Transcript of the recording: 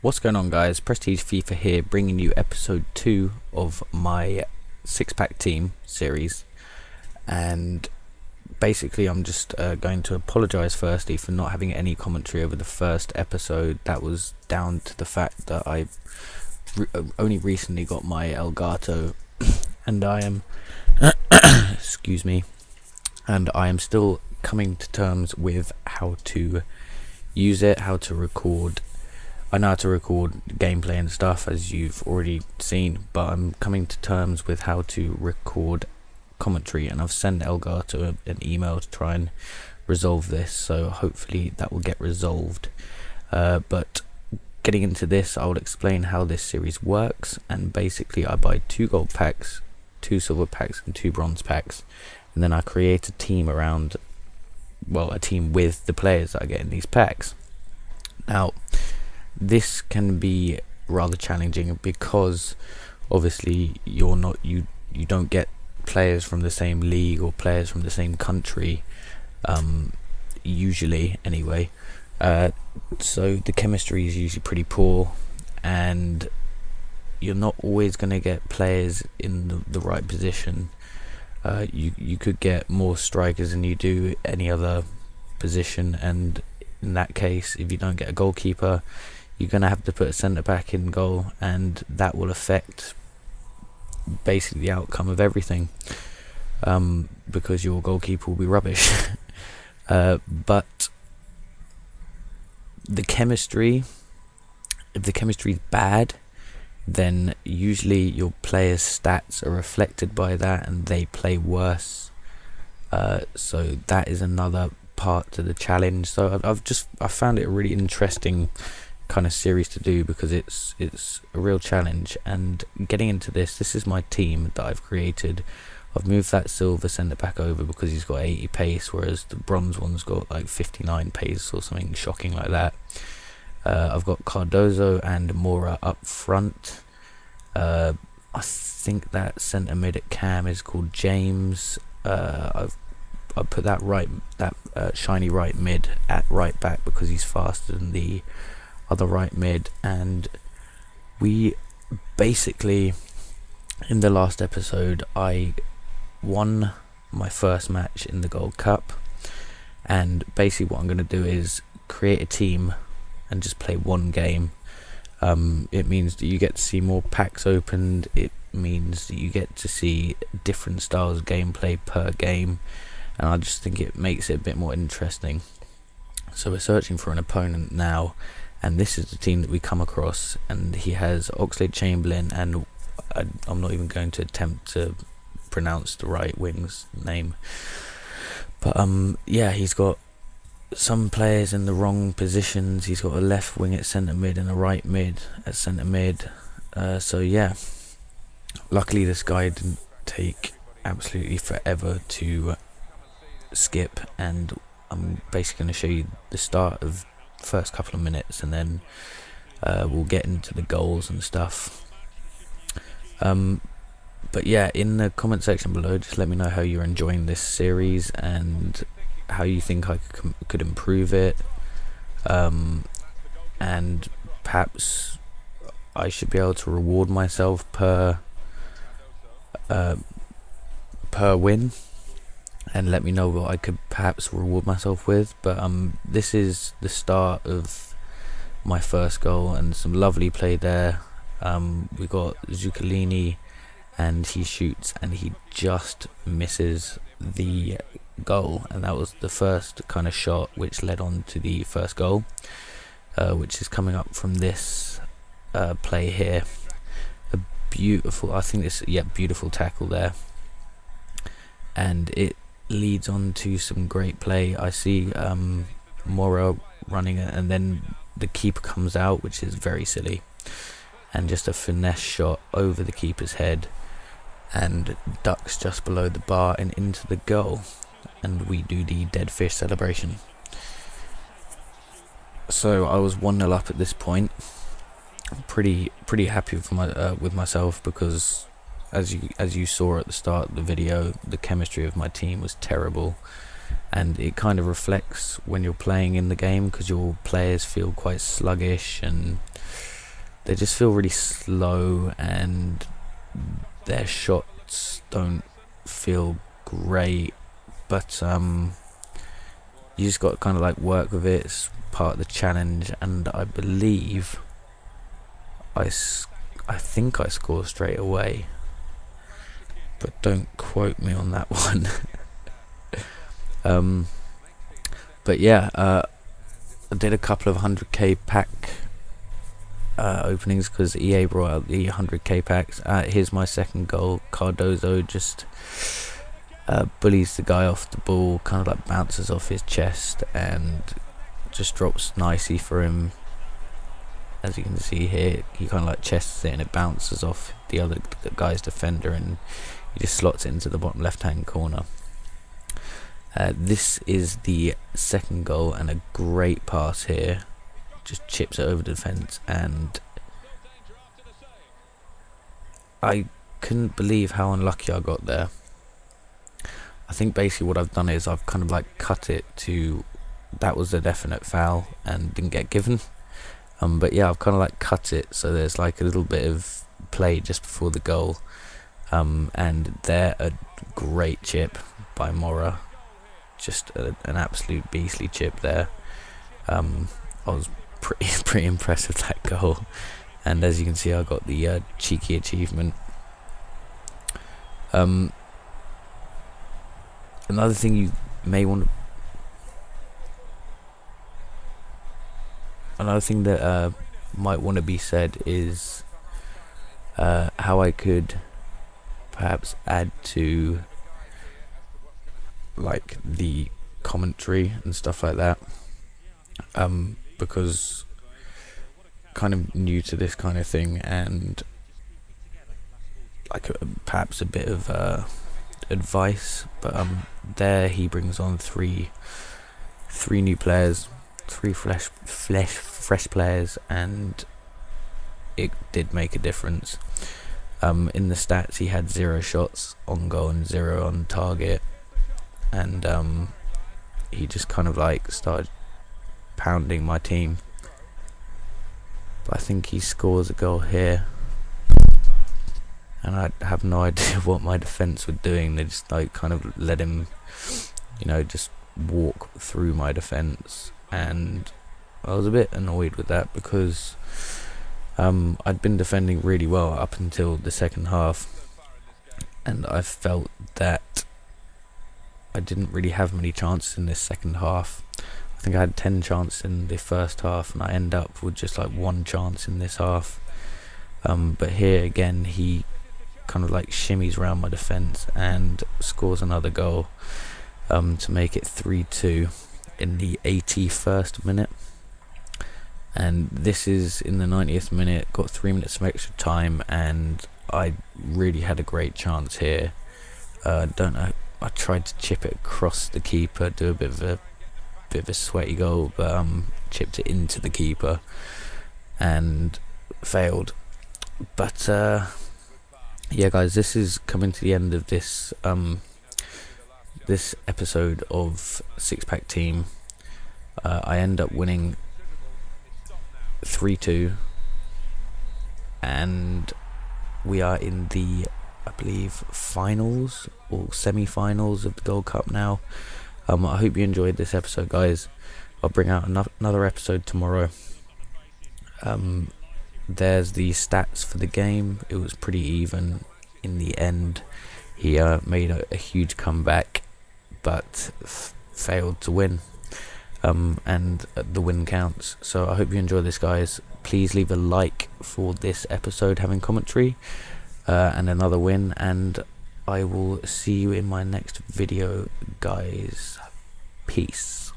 What's going on, guys? Prestige FIFA here, bringing you episode 2 of my six-pack team series. And basically I'm just going to apologise firstly for not having any commentary over the first episode. That was down to the fact that I only recently got my Elgato and I am excuse me, and I am still coming to terms with how to use it, how to record. I know how to record gameplay and stuff, as you've already seen, but I'm coming to terms with how to record commentary, and I've sent Elgato an email to try and resolve this, so hopefully that will get resolved. But getting into this, I will explain how this series works, and basically I buy 2 gold packs, 2 silver packs and 2 bronze packs, and then I create a team around, well, a team with the players that I get in these packs. Now, this can be rather challenging because obviously you don't get players from the same league or players from the same country, usually anyway, so the chemistry is usually pretty poor, and you're not always going to get players in the right position. You could get more strikers than you do any other position, and in that case, if you don't get a goalkeeper, you're going to have to put a centre back in goal, and that will affect basically the outcome of everything, because your goalkeeper will be rubbish. But the chemistry, if the chemistry is bad, then usually your players' stats are reflected by that and they play worse. So that is another part to the challenge. So I found it a really interesting kind of series to do because it's a real challenge. And getting into this is my team that I've created. I've moved that silver centre back over because he's got 80 pace, whereas the bronze one's got like 59 pace or something shocking like that. I've got Cardozo and Mora up front. I think that centre mid at cam is called James. I put that shiny right mid at right back because he's faster than the other right mid. And we basically, in the last episode, I won my first match in the Gold Cup, and basically what I'm going to do is create a team and just play one game. It means that you get to see more packs opened, it means that you get to see different styles of gameplay per game, and I just think it makes it a bit more interesting. So we're searching for an opponent now, and this is the team that we come across, and he has Oxlade-Chamberlain, and I'm not even going to attempt to pronounce the right wing's name, but yeah, he's got some players in the wrong positions. He's got a left wing at centre mid and a right mid at centre mid, so yeah, luckily this guy didn't take absolutely forever to skip, and I'm basically going to show you the start of the first couple of minutes, and then we'll get into the goals and stuff. But yeah, in the comment section below, just let me know how you're enjoying this series and how you think I could improve it, and perhaps I should be able to reward myself per win, and let me know what I could perhaps reward myself with. But this is the start of my first goal, and some lovely play there. We got Zuccolini, and he shoots and he just misses the goal, and that was the first kind of shot which led on to the first goal, which is coming up from this play here. A beautiful, I think this, yeah, beautiful tackle there, and it leads on to some great play. I see Mora running it, and then the keeper comes out, which is very silly, and just a finesse shot over the keeper's head and ducks just below the bar and into the goal, and we do the dead fish celebration. So I was 1-0 up at this point. Pretty happy with myself, because as you saw at the start of the video, the chemistry of my team was terrible, and it kind of reflects when you're playing in the game, because your players feel quite sluggish and they just feel really slow, and their shots don't feel great, but you just got to kind of like work with it. It's part of the challenge, and I believe I think I score straight away, but don't quote me on that one. But yeah, I did a couple of 100k pack openings because EA brought out the 100k packs. Here's my second goal. Cardozo just bullies the guy off the ball, kind of like bounces off his chest and just drops nicely for him. As you can see here, he kind of like chests it and it bounces off the other guy's defender, and he just slots it into the bottom left hand corner. This is the second goal, and a great pass here, just chips it over the defence, and I couldn't believe how unlucky I got there. I think basically what I've done is I've kind of like cut it to that was a definite foul and didn't get given. But yeah, I've kind of like cut it so there's like a little bit of play just before the goal. And there, a great chip by Mora, just an absolute beastly chip there. I was pretty impressed with that goal, and as you can see, I got the cheeky achievement. Another thing you may want to, another thing that might want to be said is how I could perhaps add to like the commentary and stuff like that, because kind of new to this kind of thing, and like perhaps a bit of advice. But there he brings on three new players, three fresh players, and it did make a difference. In the stats, he had 0 shots on goal and 0 on target, and he just kind of like started pounding my team. But I think he scores a goal here, and I have no idea what my defence were doing. They just like kind of let him, just walk through my defence, and I was a bit annoyed with that because I'd been defending really well up until the second half, and I felt that I didn't really have many chances in this second half. I think I had 10 chances in the first half, and I end up with just like 1 chance in this half. But here again, he kind of like shimmies around my defence and scores another goal to make it 3-2 in the 81st minute. And this is in the 90th minute, got 3 minutes of extra time, and I really had a great chance here. Don't know, I tried to chip it across the keeper, do a bit of a sweaty goal, but chipped it into the keeper and failed. But yeah guys, this is coming to the end of this this episode of Six Pack Team. I end up winning 3-2, and we are in the, I believe, finals or semi-finals of the Gold Cup now. I hope you enjoyed this episode, guys. I'll bring out another episode tomorrow. There's the stats for the game. It was pretty even in the end. He made a huge comeback, but failed to win. And the win counts. So I hope you enjoy this, guys. Please leave a like for this episode having commentary and another win, and I will see you in my next video, guys. Peace.